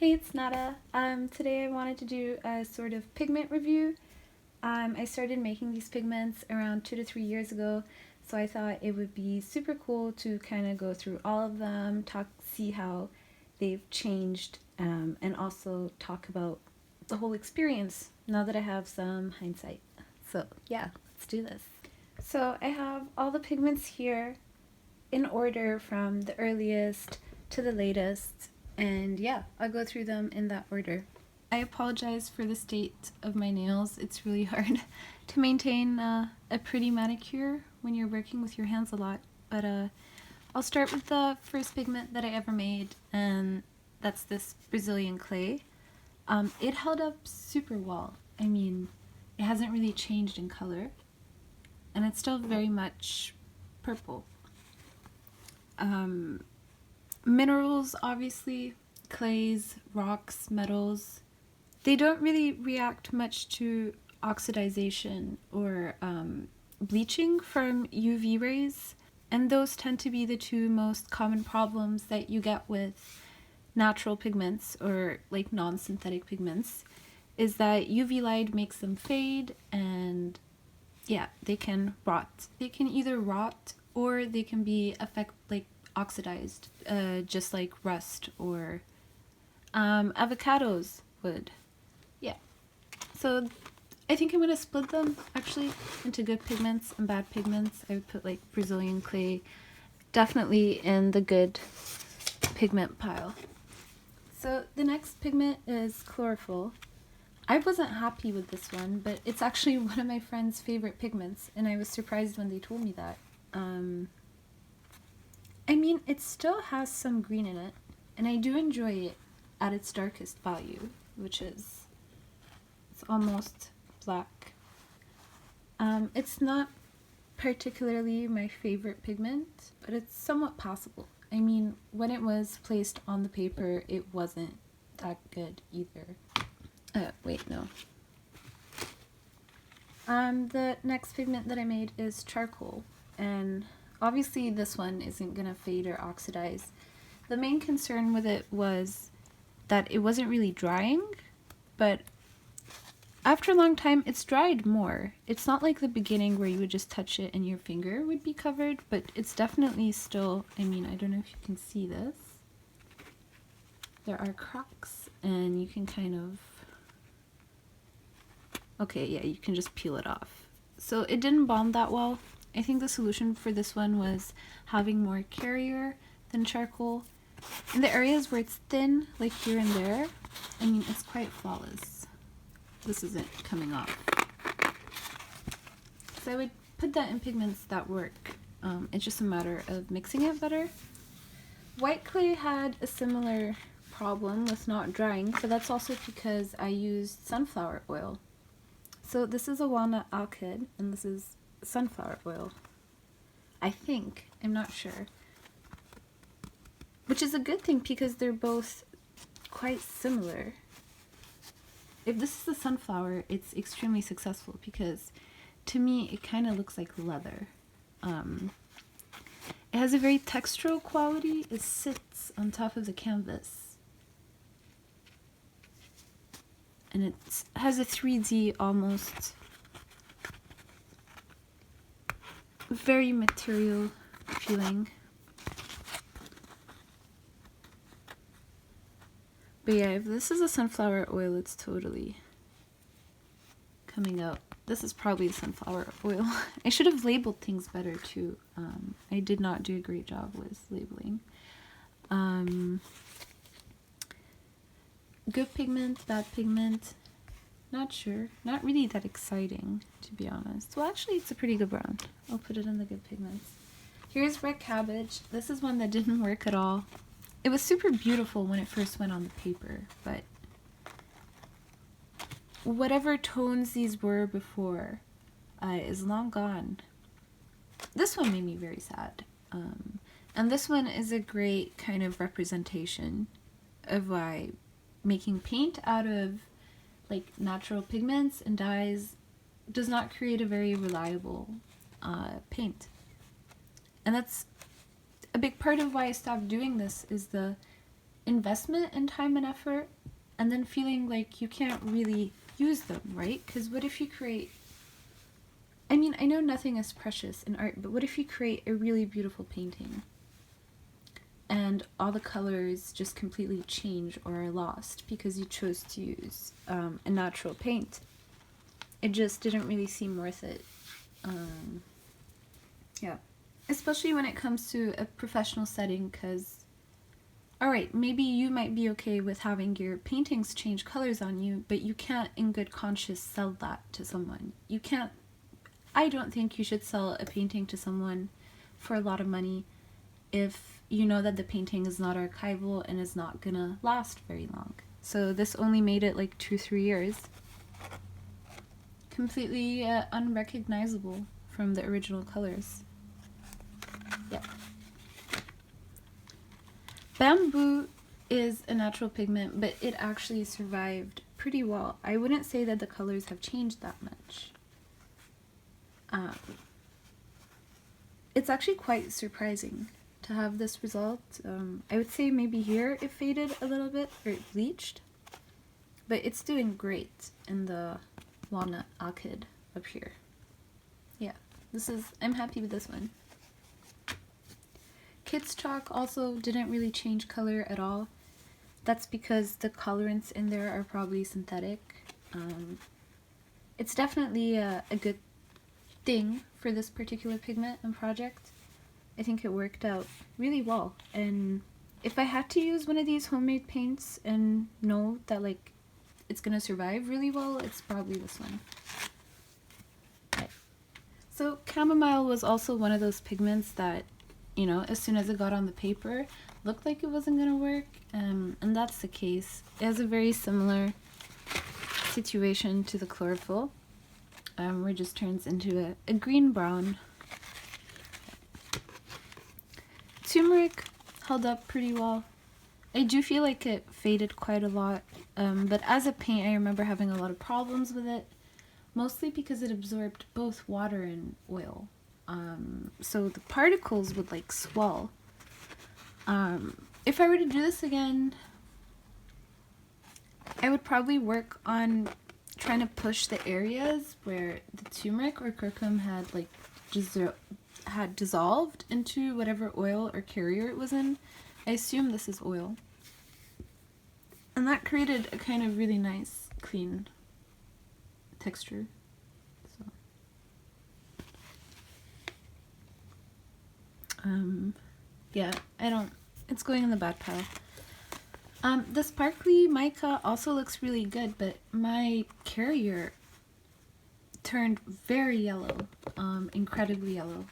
Hey, it's Nada. Today I wanted to do a sort of pigment review. I started making these pigments around 2 to 3 years ago, so I thought it would be super cool to kind of go through all of them, see how they've changed, and also talk about the whole experience now that I have some hindsight. So yeah, let's do this. So I have all the pigments here in order from the earliest to the latest, and yeah, I'll go through them in that order. I apologize for the state of my nails. It's really hard to maintain a pretty manicure when you're working with your hands a lot, but I'll start with the first pigment that I ever made, and that's this Brazilian clay. It held up super well. I mean, it hasn't really changed in color, and it's still very much purple. Minerals, obviously, clays, rocks, metals, they don't really react much to oxidization or bleaching from UV rays, and those tend to be the two most common problems that you get with natural pigments or like non-synthetic pigments, is that UV light makes them fade, and yeah, they can rot. They can either rot or they can be oxidized, just like rust or avocados would. Yeah. So I think I'm going to split them actually into good pigments and bad pigments. I would put like Brazilian clay definitely in the good pigment pile. So the next pigment is chlorophyll. I wasn't happy with this one, but it's actually one of my friend's favorite pigments, and I was surprised when they told me that. I mean, it still has some green in it, and I do enjoy it at its darkest value, which is, it's almost black. It's not particularly my favorite pigment, but it's somewhat passable. I mean, when it was placed on the paper, it wasn't that good either. Wait, no. The next pigment that I made is charcoal, and obviously this one isn't gonna fade or oxidize. The main concern with it was that it wasn't really drying, but after a long time it's dried more. It's not like the beginning where you would just touch it and your finger would be covered, but it's definitely still, I mean, I don't know if you can see this. There are cracks, and you can kind of, okay, yeah, you can just peel it off. So it didn't bond that well. I think the solution for this one was having more carrier than charcoal. In the areas where it's thin, like here and there, I mean, it's quite flawless. This isn't coming off. So I would put that in pigments that work. It's just a matter of mixing it better. White clay had a similar problem with not drying, but that's also because I used sunflower oil. So this is a walnut alkyd, and this is sunflower oil. I think, I'm not sure. Which is a good thing because they're both quite similar. If this is the sunflower, it's extremely successful because to me it kind of looks like leather. It has a very textural quality. It sits on top of the canvas. And it has a 3D almost, very material feeling. But yeah, if this is a sunflower oil, it's totally coming out. This is probably sunflower oil. I should have labeled things better too. I did not do a great job with labeling. Good pigment, bad pigment, not sure. Not really that exciting, to be honest. Well, actually, it's a pretty good brown. I'll put it in the good pigments. Here's red cabbage. This is one that didn't work at all. It was super beautiful when it first went on the paper, but whatever tones these were before is long gone. This one made me very sad. And this one is a great kind of representation of why making paint out of like natural pigments and dyes does not create a very reliable paint. And that's a big part of why I stopped doing this, is the investment and time and effort, and then feeling like you can't really use them, right? Because what if you create, I mean, I know nothing is precious in art, but what if you create a really beautiful painting and all the colors just completely change or are lost because you chose to use a natural paint? It just didn't really seem worth it. Yeah, especially when it comes to a professional setting, because, alright, maybe you might be okay with having your paintings change colors on you, but you can't in good conscience sell that to someone. You can't, I don't think you should sell a painting to someone for a lot of money if you know that the painting is not archival and is not gonna last very long. So this only made it like 2-3 years. Completely unrecognizable from the original colors. Yeah. Bamboo is a natural pigment, but it actually survived pretty well. I wouldn't say that the colors have changed that much. It's actually quite surprising to have this result. I would say maybe here it faded a little bit, or it bleached, but it's doing great in the walnut orchid up here. Yeah, I'm happy with this one. Kids Chalk also didn't really change color at all. That's because the colorants in there are probably synthetic. It's definitely a good thing for this particular pigment and project. I think it worked out really well, and if I had to use one of these homemade paints and know that like it's gonna survive really well, it's probably this one. Okay. So chamomile was also one of those pigments that, you know, as soon as it got on the paper, looked like it wasn't gonna work, and that's the case. It has a very similar situation to the chlorophyll, where it just turns into a green-brown. Turmeric held up pretty well. I do feel like it faded quite a lot, but as a paint I remember having a lot of problems with it, mostly because it absorbed both water and oil. So the particles would like swell. If I were to do this again, I would probably work on trying to push the areas where the turmeric or curcum had like had dissolved into whatever oil or carrier it was in. I assume this is oil. And that created a kind of really nice, clean texture. Yeah, it's going in the bad pile. The sparkly mica also looks really good, but my carrier turned very yellow, incredibly yellow.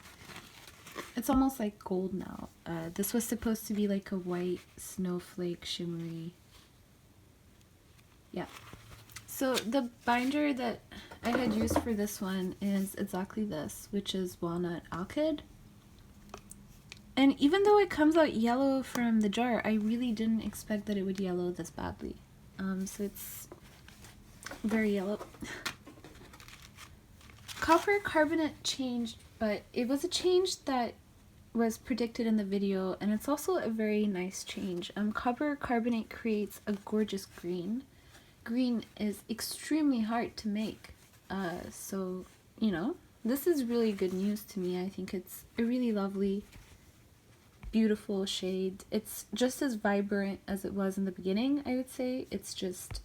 It's almost like gold now. This was supposed to be like a white snowflake shimmery. Yeah. So the binder that I had used for this one is exactly this, which is walnut orchid. And even though it comes out yellow from the jar, I really didn't expect that it would yellow this badly. So it's very yellow. Copper carbonate changed, but it was a change that was predicted in the video, and it's also a very nice change. Copper carbonate creates a gorgeous green. Green is extremely hard to make, so, you know, this is really good news to me. I think it's a really lovely, beautiful shade. It's just as vibrant as it was in the beginning, I would say. It's just,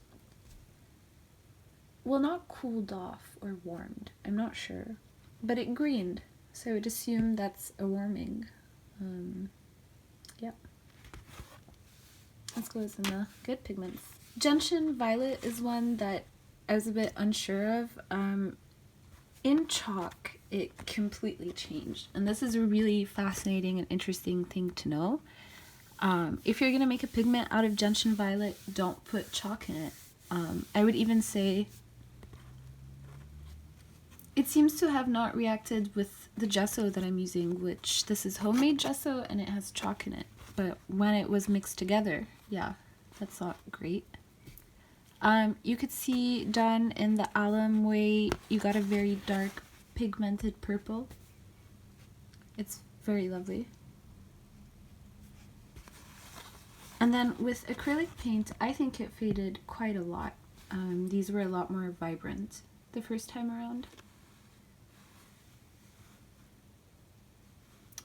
well, not cooled off or warmed, I'm not sure, but it greened, so I would assume that's a warming. Yeah, let's go with some good pigments. Gentian Violet is one that I was a bit unsure of. In chalk, it completely changed, and this is a really fascinating and interesting thing to know. If you're gonna make a pigment out of Gentian Violet, don't put chalk in it. I would even say it seems to have not reacted with the gesso that I'm using, which this is homemade gesso and it has chalk in it, but when it was mixed together, yeah, that's not great. You could see done in the alum way, you got a very dark pigmented purple. It's very lovely. And then with acrylic paint, I think it faded quite a lot. These were a lot more vibrant the first time around.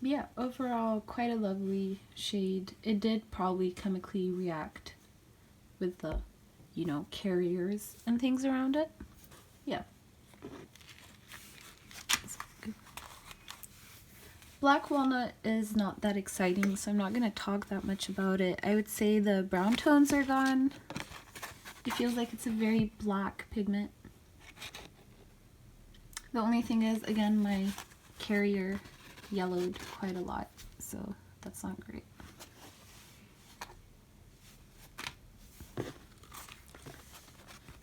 But yeah, overall quite a lovely shade. It did probably chemically react with the, you know, carriers and things around it. Yeah. Black walnut is not that exciting, so I'm not going to talk that much about it. I would say the brown tones are gone. It feels like it's a very black pigment. The only thing is, again, my carrier yellowed quite a lot, so that's not great.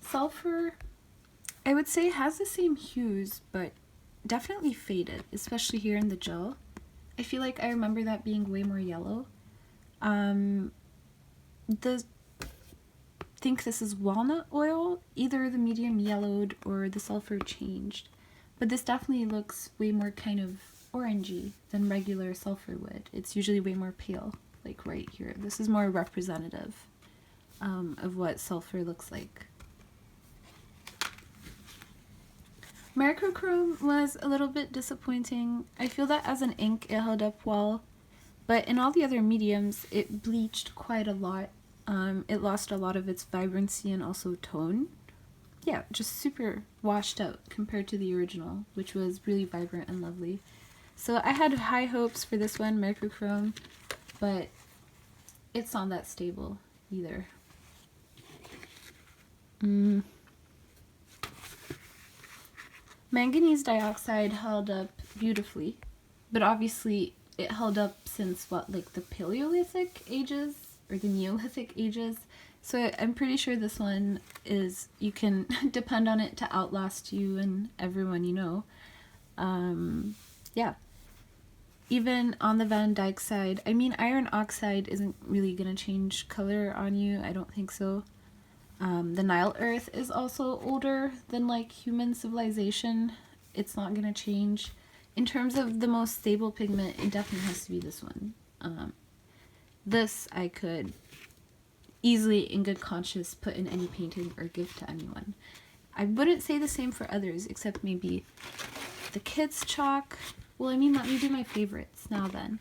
Sulfur, I would say, has the same hues, but definitely faded, especially here in the gel. I feel like I remember that being way more yellow. I think this is walnut oil. Either the medium yellowed or the sulfur changed. But this definitely looks way more kind of orangey than regular sulfur would. It's usually way more pale, like right here. This is more representative of what sulfur looks like. Mercurochrome was a little bit disappointing. I feel that as an ink it held up well, but in all the other mediums it bleached quite a lot. It lost a lot of its vibrancy and also tone. Yeah, just super washed out compared to the original, which was really vibrant and lovely. So I had high hopes for this one, Mercurochrome, but it's not that stable either. Manganese dioxide held up beautifully, but obviously it held up since what, like the Paleolithic ages or the Neolithic ages. So I'm pretty sure this one is, you can depend on it to outlast you and everyone you know. Yeah. Even on the Van Dyke side, I mean, iron oxide isn't really going to change color on you. I don't think so. The Nile Earth is also older than like human civilization. It's not going to change. In terms of the most stable pigment, it definitely has to be this one. This I could easily, in good conscience, put in any painting or give to anyone. I wouldn't say the same for others, except maybe the kids' chalk. Well, I mean, let me do my favorites now then.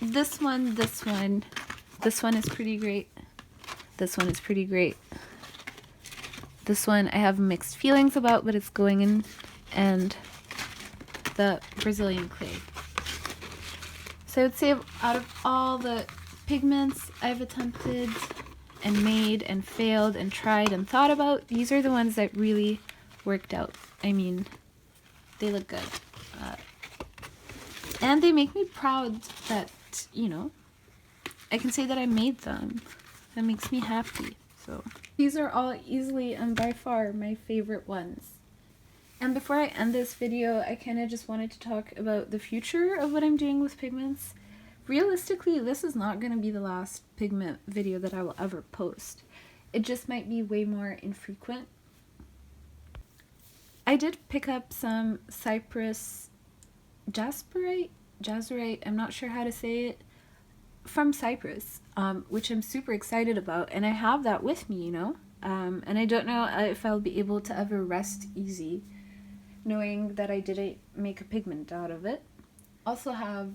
This one is pretty great. This one is pretty great. This one I have mixed feelings about, but it's going in. And the Brazilian clay. So I would say out of all the pigments I've attempted and made and failed and tried and thought about, these are the ones that really worked out. I mean, they look good. And they make me proud that, you know, I can say that I made them. That makes me happy. So these are all easily and by far my favorite ones. And before I end this video, I kind of just wanted to talk about the future of what I'm doing with pigments. Realistically, this is not going to be the last pigment video that I will ever post. It just might be way more infrequent. I did pick up some Cypress Jazzerite, I'm not sure how to say it, from Cyprus, which I'm super excited about, and I have that with me, you know, and I don't know if I'll be able to ever rest easy knowing that I didn't make a pigment out of it. Also have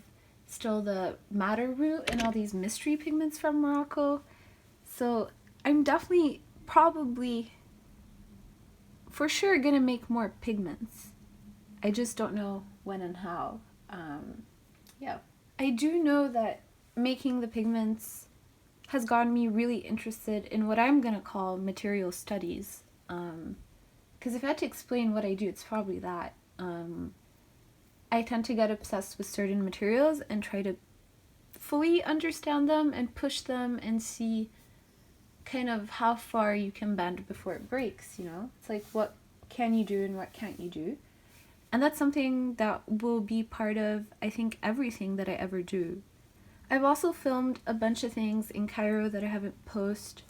still the madder root and all these mystery pigments from Morocco, so I'm definitely probably for sure gonna make more pigments. I just don't know when and how. Yeah, I do know that making the pigments has gotten me really interested in what I'm gonna call material studies. Because if I had to explain what I do, it's probably that. I tend to get obsessed with certain materials and try to fully understand them and push them and see kind of how far you can bend before it breaks, you know? It's like, what can you do and what can't you do? And that's something that will be part of, I think, everything that I ever do. I've also filmed a bunch of things in Cairo that I haven't posted,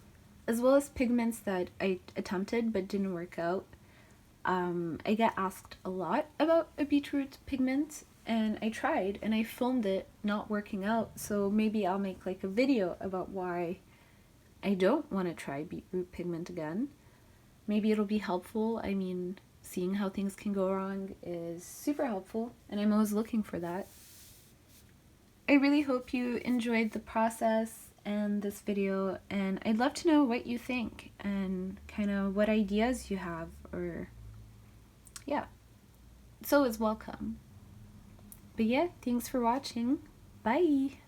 as well as pigments that I attempted but didn't work out. I get asked a lot about a beetroot pigment, and I tried and I filmed it not working out, so maybe I'll make like a video about why I don't want to try beetroot pigment again. Maybe it'll be helpful. I mean, seeing how things can go wrong is super helpful, and I'm always looking for that. I really hope you enjoyed the process and this video, and I'd love to know what you think and kind of what ideas you have, or yeah, so it's welcome. But yeah, thanks for watching. Bye!